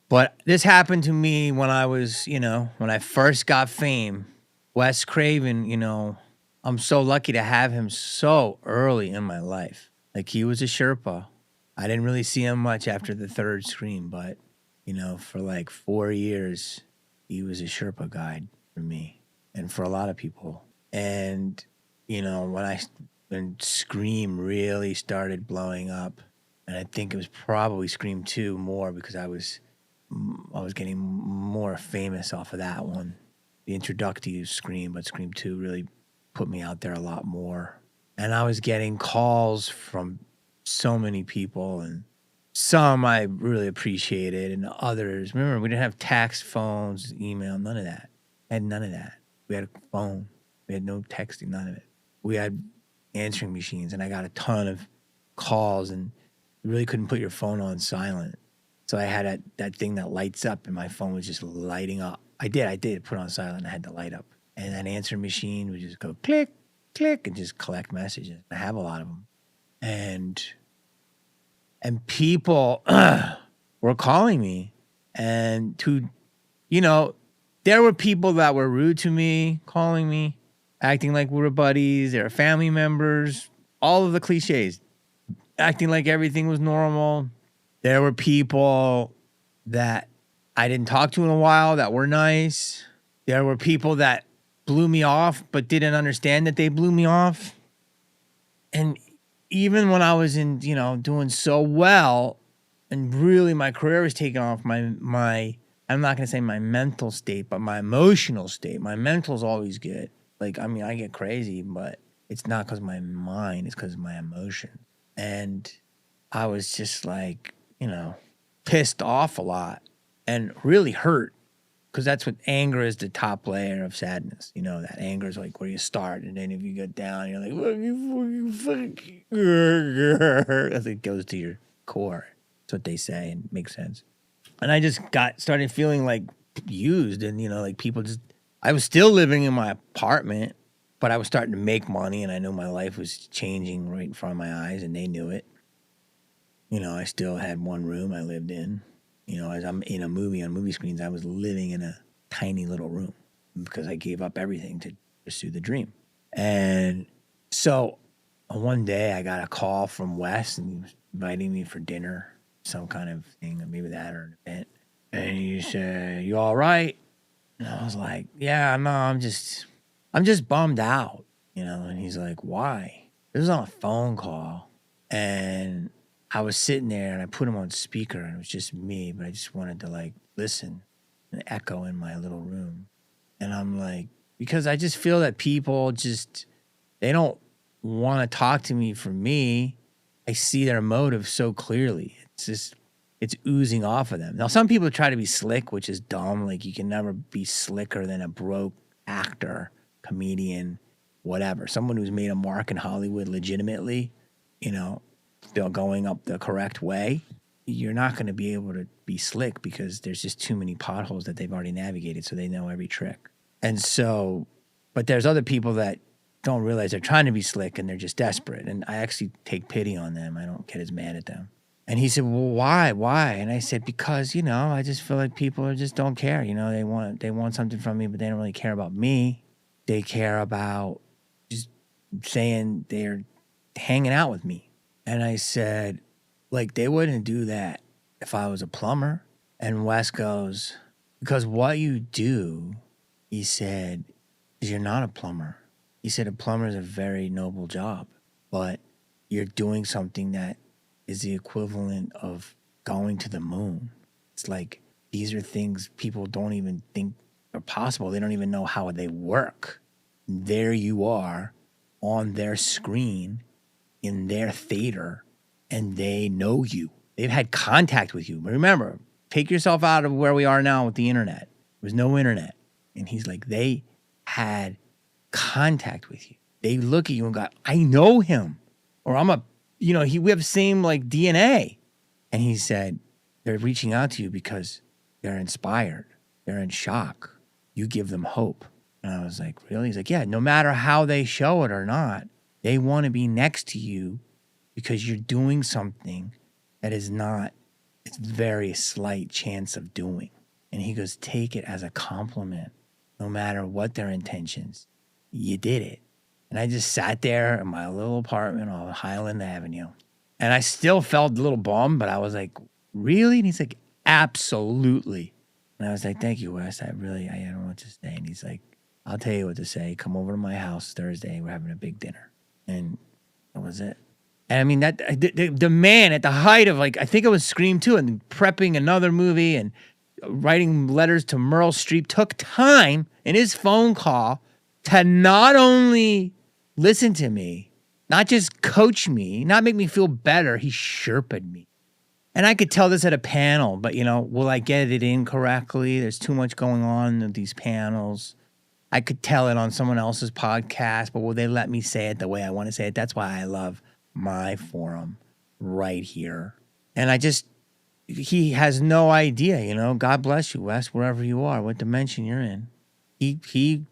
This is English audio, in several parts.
But this happened to me when I was, when I first got fame. Wes Craven, I'm so lucky to have him so early in my life. Like he was a Sherpa. I didn't really see him much after the third scream, but for like 4 years, he was a Sherpa guide for me and for a lot of people. And when Scream really started blowing up, and I think it was probably Scream 2 more because I was getting more famous off of that one. The introductory Scream, but Scream 2 really put me out there a lot more. And I was getting calls from so many people, and some I really appreciated, and others, remember, we didn't have text, phones, email, none of that. I had none of that. We had a phone. We had no texting, none of it. We had answering machines, and I got a ton of calls, and you really couldn't put your phone on silent. So I had that thing that lights up, and my phone was just lighting up. I did put it on silent. I had the light up. And that answering machine would just go click, click, and just collect messages. I have a lot of them. And people were calling me, and there were people that were rude to me, calling me, acting like we were buddies. They were family members, all of the cliches, acting like everything was normal. There were people that I didn't talk to in a while that were nice. There were people that blew me off but didn't understand that they blew me off. And even when I was doing so well and really my career was taking off, my I'm not going to say my mental state, but my emotional state. My mental's always good. Like, I mean, I get crazy, but it's not because of my mind. It's because of my emotion. And I was just like, pissed off a lot and really hurt, because that's what anger is, the top layer of sadness. That anger is like where you start, and then if you get down, you're like, what you fucking, as it goes to your core. That's what they say, and it makes sense. And I just started feeling like used, and like people just. I was still living in my apartment, but I was starting to make money, and I knew my life was changing right in front of my eyes, and they knew it. I still had one room I lived in. As I'm in a movie on movie screens, I was living in a tiny little room because I gave up everything to pursue the dream. And so one day I got a call from Wes, and he was inviting me for dinner, some kind of thing, maybe that or an event. And he said, "You all right?" And I was like, "Yeah, no, I'm just bummed out." And he's like, "Why?" It was on a phone call, and I was sitting there, and I put him on speaker, and it was just me, but I just wanted to listen and echo in my little room. And I'm like, because I just feel that people they don't want to talk to me for me. I see their motive so clearly. It's oozing off of them. Now, some people try to be slick, which is dumb. Like, you can never be slicker than a broke actor, comedian, whatever. Someone who's made a mark in Hollywood legitimately, still going up the correct way, you're not going to be able to be slick because there's just too many potholes that they've already navigated, so they know every trick. And so, but there's other people that don't realize they're trying to be slick and they're just desperate. And I actually take pity on them. I don't get as mad at them. And he said, "Well, why? And I said, because, I just feel like people just don't care. They want something from me, but they don't really care about me. They care about just saying they're hanging out with me." And I said, they wouldn't do that if I was a plumber. And Wes goes, "Because what you do," he said, "is you're not a plumber." He said, "A plumber is a very noble job, but you're doing something that is the equivalent of going to the moon." It's like, these are things people don't even think are possible. They don't even know how they work. There you are on their screen in their theater, and they know you. They've had contact with you. But remember, take yourself out of where we are now with the internet. There was no internet. And he's like, they had contact with you. They look at you and go, "I know him." Or we have the same DNA. And he said, they're reaching out to you because they're inspired. They're in shock. You give them hope. And I was like, "Really?" He's like, "Yeah, no matter how they show it or not, they want to be next to you because you're doing something that is not it's very slight chance of doing. And he goes, take it as a compliment, no matter what their intentions. You did it. And I just sat there in my little apartment on Highland Avenue. And I still felt a little bummed, but I was like, really? And he's like, absolutely. And I was like, thank you, Wes. I don't know what to say. And he's like, I'll tell you what to say. Come over to my house Thursday. We're having a big dinner. And that was it. And I mean, that the man at the height of, like, I think it was Scream 2 and prepping another movie and writing letters to Meryl Streep, took time in his phone call to not only listen to me, not just coach me, not make me feel better, he Sherpa'd me. And I could tell this at a panel, but, will I get it in correctly? There's too much going on in these panels. I could tell it on someone else's podcast, but will they let me say it the way I want to say it? That's why I love my forum right here. And he has no idea, God bless you, Wes, wherever you are, what dimension you're in. From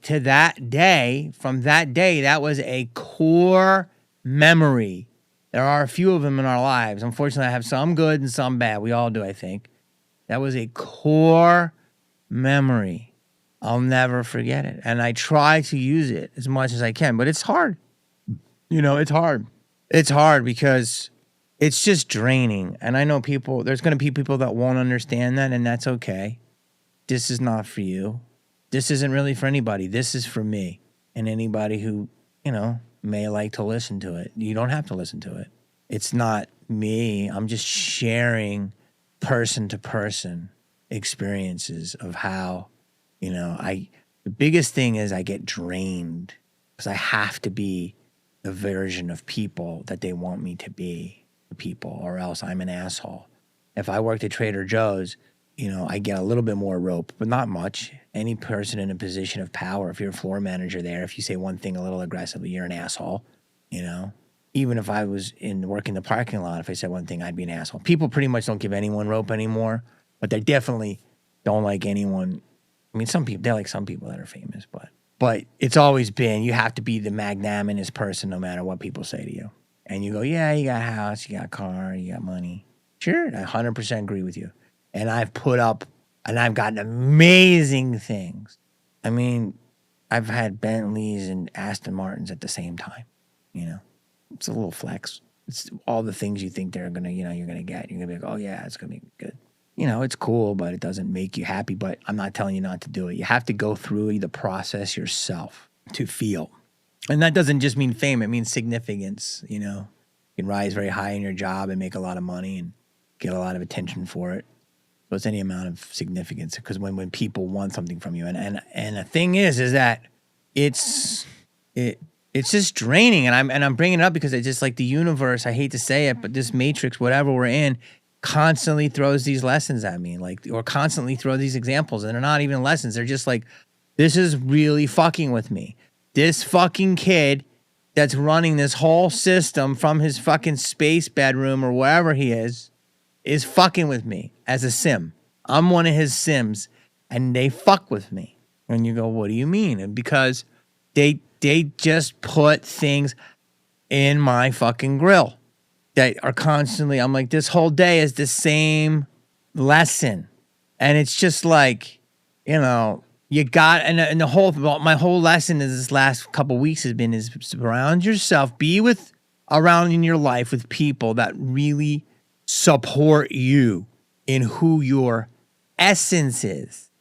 that day, that was a core memory. There are a few of them in our lives. Unfortunately, I have some good and some bad. We all do, I think. That was a core memory. I'll never forget it. And I try to use it as much as I can, but it's hard. It's hard. It's hard because it's just draining. And I know there's going to be people that won't understand that, and that's okay. This is not for you. This isn't really for anybody. This is for me and anybody who, may like to listen to it. You don't have to listen to it. It's not me. I'm just sharing person to person experiences of how, the biggest thing is I get drained because I have to be the version of people that they want me to be, people, or else I'm an asshole. If I worked at Trader Joe's, I get a little bit more rope, but not much. Any person in a position of power, if you're a floor manager there, if you say one thing a little aggressively, you're an asshole, Even if I was working the parking lot, if I said one thing, I'd be an asshole. People pretty much don't give anyone rope anymore, but they definitely don't like anyone. I mean, some people, they like some people that are famous, but it's always been, you have to be the magnanimous person no matter what people say to you. And you go, yeah, you got a house, you got a car, you got money. Sure, I 100% agree with you. And I've put up, and I've gotten amazing things. I mean, I've had Bentleys and Aston Martins at the same time, It's a little flex. It's all the things you think they're going to, you're going to get. You're going to be like, oh, yeah, it's going to be good. It's cool, but it doesn't make you happy. But I'm not telling you not to do it. You have to go through the process yourself to feel. And that doesn't just mean fame. It means significance, You can rise very high in your job and make a lot of money and get a lot of attention for it. So it's any amount of significance, because when people want something from you, and the thing is that it's just draining, and I'm bringing it up because it's just like the universe. I hate to say it, but this matrix, whatever we're in, constantly throws these lessons at me, or constantly throw these examples, and they're not even lessons. They're just like, this is really fucking with me. This fucking kid that's running this whole system from his fucking space bedroom or wherever he is fucking with me as a sim. I'm one of his sims, and they fuck with me. And you go, what do you mean? And because they just put things in my fucking grill that are constantly, I'm like, this whole day is the same lesson. And it's just like, you got, and my whole lesson is this last couple weeks has been, is surround yourself, be around in your life with people that really support you in who your essence is.